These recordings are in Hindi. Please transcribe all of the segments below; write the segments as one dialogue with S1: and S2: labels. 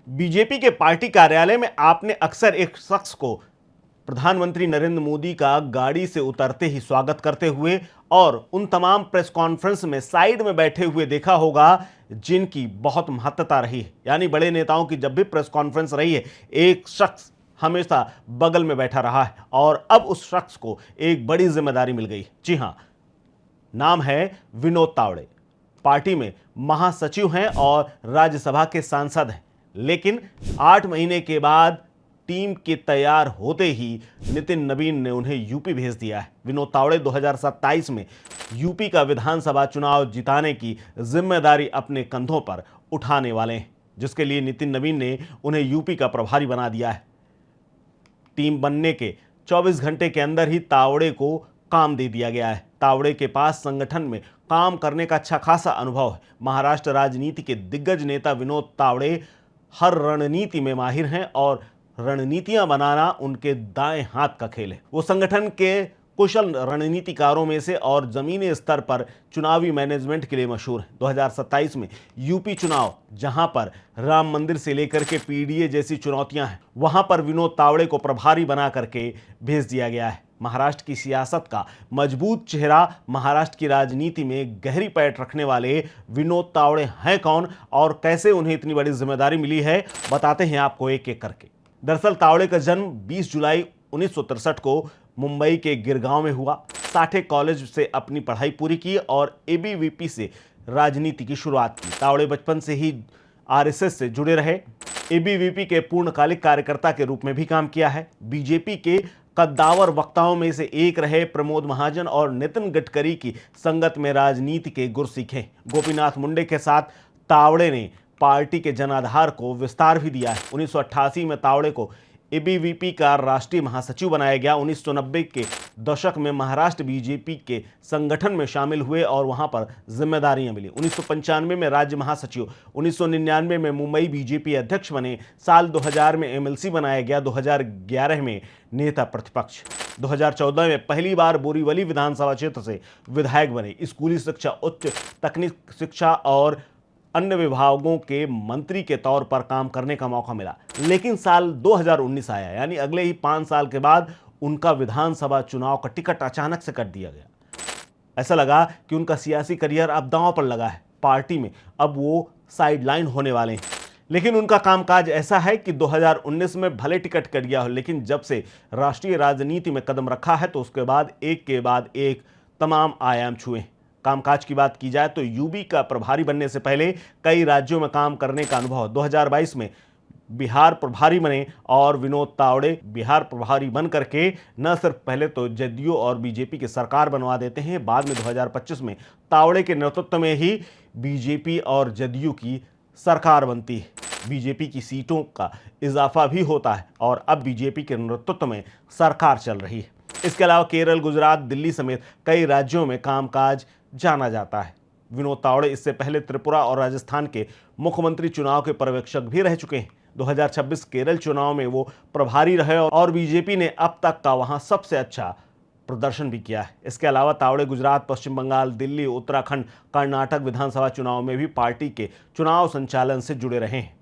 S1: बीजेपी के पार्टी कार्यालय में आपने अक्सर एक शख्स को प्रधानमंत्री नरेंद्र मोदी का गाड़ी से उतरते ही स्वागत करते हुए और उन तमाम प्रेस कॉन्फ्रेंस में साइड में बैठे हुए देखा होगा जिनकी बहुत महत्ता रही है। यानी बड़े नेताओं की जब भी प्रेस कॉन्फ्रेंस रही है, एक शख्स हमेशा बगल में बैठा रहा है और अब उस शख्स को एक बड़ी जिम्मेदारी मिल गई। जी हां, नाम है विनोद तावड़े। पार्टी में महासचिव हैं और राज्यसभा के सांसद हैं, लेकिन 8 महीने के बाद टीम के तैयार होते ही नितिन नवीन ने उन्हें यूपी भेज दिया है। विनोद तावड़े 2027 में यूपी का विधानसभा चुनाव जिताने की जिम्मेदारी अपने कंधों पर उठाने वाले हैं, जिसके लिए नितिन नवीन ने उन्हें यूपी का प्रभारी बना दिया है। टीम बनने के 24 घंटे के अंदर ही तावड़े को काम दे दिया गया है। तावड़े के पास संगठन में काम करने का अच्छा खासा अनुभव है। महाराष्ट्र राजनीति के दिग्गज नेता विनोद तावड़े हर रणनीति में माहिर हैं और रणनीतियां बनाना उनके दाएं हाथ का खेल है। वो संगठन के कुशल रणनीतिकारों में से और जमीनी स्तर पर चुनावी मैनेजमेंट के लिए मशहूर है। 2027 में यूपी चुनाव, जहां पर राम मंदिर से लेकर के पीडीए जैसी चुनौतियां हैं, वहां पर विनोद तावड़े को प्रभारी बना करके भेज दिया गया है। महाराष्ट्र की सियासत का मजबूत चेहरा, महाराष्ट्र की राजनीति में गहरी पैठ रखने वाले विनोद तावड़े हैं कौन और कैसे उन्हें इतनी बड़ी जिम्मेदारी मिली है, बताते हैं आपको एक एक करके। दरअसल तावड़े का जन्म 20 जुलाई 1963 को मुंबई के गिरगांव में हुआ। साठे कॉलेज से अपनी पढ़ाई पूरी की और एबीवीपी से राजनीति की शुरुआत की। तावड़े बचपन से ही आरएसएस से जुड़े रहे। एबीवीपी के पूर्णकालिक कार्यकर्ता के रूप में भी काम किया है। बीजेपी के कद्दावर वक्ताओं में से एक रहे प्रमोद महाजन और नितिन गडकरी की संगत में राजनीति के गुर सीखे। गोपीनाथ मुंडे के साथ तावड़े ने पार्टी के जनाधार को विस्तार भी दिया है। 1988 में तावड़े को एबीवीपी का राष्ट्रीय महासचिव बनाया गया। 1990 के दशक में महाराष्ट्र बीजेपी के संगठन में शामिल हुए और वहां पर जिम्मेदारियां मिली। 1995 में राज्य महासचिव, 1999 में मुंबई बीजेपी अध्यक्ष बने। साल 2000 में एमएलसी बनाया गया। 2011 में नेता प्रतिपक्ष। 2014 में पहली बार बोरीवली विधानसभा क्षेत्र से विधायक बने। स्कूली शिक्षा, उच्च तकनीक शिक्षा और अन्य विभागों के मंत्री के तौर पर काम करने का मौका मिला। लेकिन साल 2019 आया, यानी अगले ही 5 साल के बाद उनका विधानसभा चुनाव का टिकट अचानक से कट दिया गया। ऐसा लगा कि उनका सियासी करियर अब दांव पर लगा है। पार्टी में अब वो साइडलाइन होने वाले हैं। लेकिन उनका कामकाज ऐसा है कि 2019 में भले टिकट कट गया हो, लेकिन जब से राष्ट्रीय राजनीति में कदम रखा है तो उसके बाद एक के बाद एक तमाम आयाम छुए। कामकाज की बात की जाए तो यूपी का प्रभारी बनने से पहले कई राज्यों में काम करने का अनुभव। 2022 में बिहार प्रभारी बने और विनोद तावड़े बिहार प्रभारी बन करके न सिर्फ पहले तो जदयू और बीजेपी की सरकार बनवा देते हैं, बाद में 2025 में तावड़े के नेतृत्व में ही बीजेपी और जदयू की सरकार बनती है। बीजेपी की सीटों का इजाफा भी होता है और अब बीजेपी के नेतृत्व में सरकार चल रही है। इसके अलावा केरल, गुजरात, दिल्ली समेत कई राज्यों में कामकाज जाना जाता है। विनोद तावड़े इससे पहले त्रिपुरा और राजस्थान के मुख्यमंत्री चुनाव के पर्यवेक्षक भी रह चुके हैं। 2026 केरल चुनाव में वो प्रभारी रहे और बीजेपी ने अब तक का वहां सबसे अच्छा प्रदर्शन भी किया है। इसके अलावा तावड़े गुजरात, पश्चिम बंगाल, दिल्ली, उत्तराखंड, कर्नाटक विधानसभा चुनाव में भी पार्टी के चुनाव संचालन से जुड़े रहे हैं।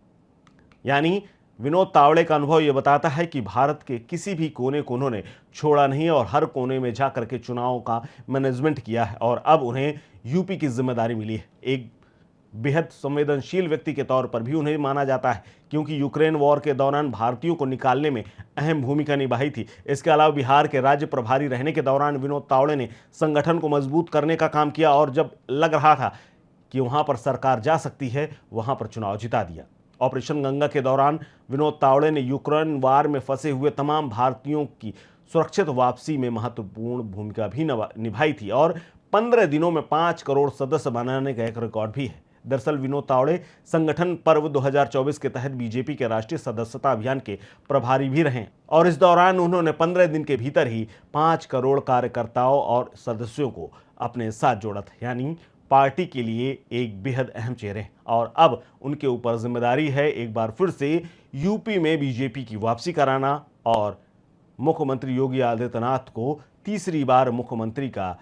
S1: यानी विनोद तावड़े का अनुभव यह बताता है कि भारत के किसी भी कोने को उन्होंने छोड़ा नहीं और हर कोने में जाकर के चुनाव का मैनेजमेंट किया है और अब उन्हें यूपी की जिम्मेदारी मिली है। एक बेहद संवेदनशील व्यक्ति के तौर पर भी उन्हें माना जाता है, क्योंकि यूक्रेन वॉर के दौरान भारतीयों को निकालने में अहम भूमिका निभाई थी। इसके अलावा बिहार के राज्य प्रभारी रहने के दौरान विनोद तावड़े ने संगठन को मजबूत करने का काम किया और जब लग रहा था कि वहां पर सरकार जा सकती है, वहां पर चुनाव जिता दिया। ऑपरेशन गंगा के दौरान विनोद तावड़े ने यूक्रेन वार में फंसे हुए तमाम भारतीयों की सुरक्षित वापसी में महत्वपूर्ण भूमिका भी निभाई थी और 15 दिनों में 5 करोड़ सदस्य बनाने का एक रिकॉर्ड भी है। दरअसल विनोद तावड़े संगठन पर्व 2024 के तहत बीजेपी के राष्ट्रीय सदस्यता अभियान के प्रभारी भी रहे और इस दौरान उन्होंने 15 दिन के भीतर ही 5 करोड़ कार्यकर्ताओं और सदस्यों को अपने साथ जोड़ा था। यानी पार्टी के लिए एक बेहद अहम चेहरे और अब उनके ऊपर जिम्मेदारी है एक बार फिर से यूपी में बीजेपी की वापसी कराना और मुख्यमंत्री योगी आदित्यनाथ को तीसरी बार मुख्यमंत्री का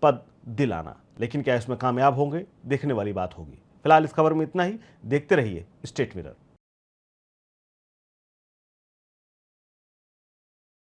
S1: पद दिलाना। लेकिन क्या इसमें कामयाब होंगे, देखने वाली बात होगी। फिलहाल इस खबर में इतना ही। देखते रहिए स्टेट मिरर।